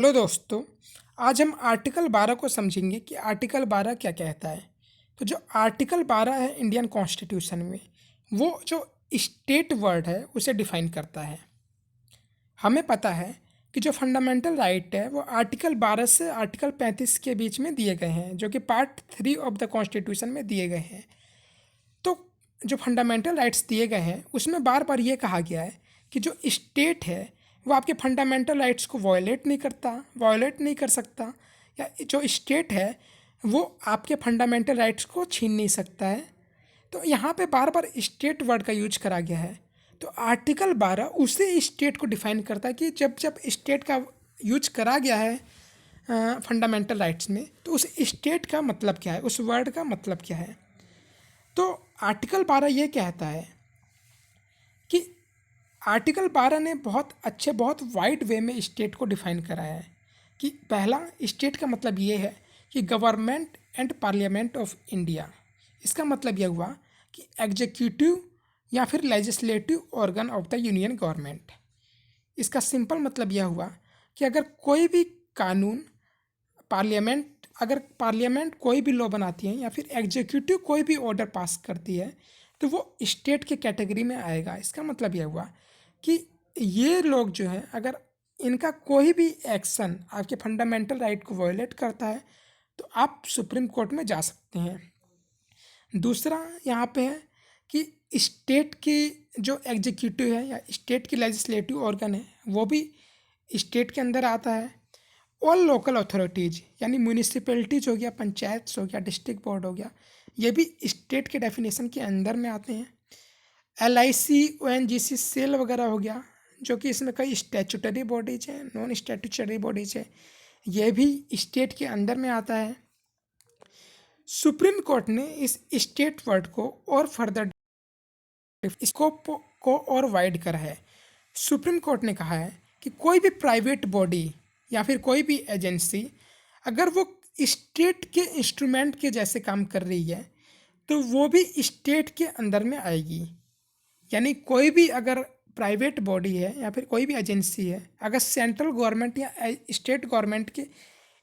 Hello दोस्तों। आज हम आर्टिकल 12 को समझेंगे कि आर्टिकल 12 क्या कहता है। तो जो आर्टिकल 12 है इंडियन कॉन्स्टिट्यूशन में, वो जो स्टेट वर्ड है उसे डिफाइन करता है। हमें पता है कि जो फंडामेंटल राइट है वो आर्टिकल 12 से आर्टिकल 35 के बीच में दिए गए हैं, जो कि पार्ट 3 ऑफ द कॉन्स्टिट्यूशन में दिए गए हैं। तो जो फंडामेंटल राइट्स दिए गए हैं उसमें बार बार ये कहा गया है कि जो स्टेट है वो आपके फंडामेंटल राइट्स को वायोलेट नहीं कर सकता, या जो स्टेट है वो आपके फंडामेंटल राइट्स को छीन नहीं सकता है। तो यहाँ पे बार बार स्टेट वर्ड का यूज करा गया है। तो आर्टिकल 12 उसी स्टेट को डिफाइन करता है कि जब जब स्टेट का यूज करा गया है फंडामेंटल राइट्स में, तो उस स्टेट का मतलब क्या है, उस वर्ड का मतलब क्या है। तो आर्टिकल 12 ये कहता है कि आर्टिकल 12 ने बहुत वाइड वे में स्टेट को डिफाइन करा है। कि पहला, स्टेट का मतलब ये है कि government and parliament of India. इसका मतलब यह हुआ कि एग्जीक्यूटिव या फिर legislative organ of the union government. इसका सिंपल मतलब यह हुआ कि अगर कोई भी कानून अगर पार्लियामेंट कोई भी लॉ बनाती है या फिर एग्जीक्यूटिव कोई भी ऑर्डर पास करती है, तो वो स्टेट के कैटेगरी में आएगा। इसका मतलब यह हुआ कि ये लोग जो हैं, अगर इनका कोई भी एक्शन आपके फंडामेंटल राइट को वायोलेट करता है तो आप सुप्रीम कोर्ट में जा सकते हैं। दूसरा यहाँ पे है कि स्टेट की जो एग्जीक्यूटिव है या स्टेट की लेजिस्लेटिव ऑर्गन है वो भी स्टेट के अंदर आता है। ऑल लोकल अथॉरिटीज़ यानी म्यूनिसिपैलिटीज़ हो गया, पंचायत हो गया, डिस्ट्रिक्ट बोर्ड हो गया, ये भी स्टेट के डेफिनेशन के अंदर में आते हैं। LIC, ONGC, सेल वगैरह हो गया, जो कि इसमें कई स्टैट्यूटरी बॉडीज हैं, नॉन स्टैट्यूटरी बॉडीज है, ये भी स्टेट के अंदर में आता है। सुप्रीम कोर्ट ने इस स्टेट वर्ड को और फर्दर स्कोप को और वाइड करा है। सुप्रीम कोर्ट ने कहा है कि कोई भी प्राइवेट बॉडी या फिर कोई भी एजेंसी अगर वो स्टेट के इंस्ट्रूमेंट के जैसे काम कर रही है तो वो भी स्टेट के अंदर में आएगी। यानी कोई भी अगर प्राइवेट बॉडी है या फिर कोई भी एजेंसी है, अगर सेंट्रल गवर्नमेंट या स्टेट गवर्नमेंट के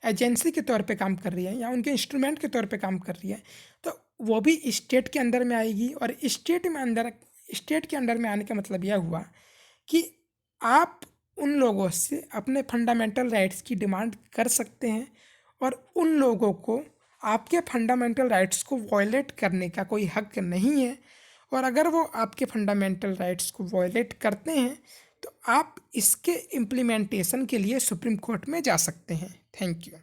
एजेंसी के तौर पे काम कर रही है या उनके इंस्ट्रूमेंट के तौर पे काम कर रही है, तो वो भी स्टेट के अंदर में आएगी। और स्टेट के अंदर में आने का मतलब यह हुआ कि आप उन लोगों से अपने फंडामेंटल राइट्स की डिमांड कर सकते हैं और उन लोगों को आपके फंडामेंटल राइट्स को वायलेट करने का कोई हक नहीं है। और अगर वो आपके फंडामेंटल राइट्स को वायलेट करते हैं तो आप इसके इम्प्लीमेंटेशन के लिए सुप्रीम कोर्ट में जा सकते हैं। Thank you.